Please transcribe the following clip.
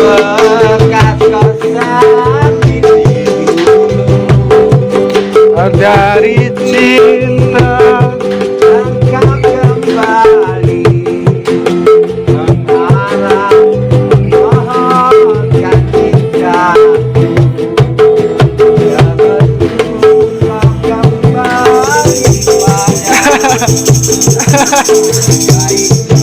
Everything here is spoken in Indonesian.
bekas kosan di dari cinta engkau kembali mengharap mohonkan cintaku ya betul kau kembali pada baik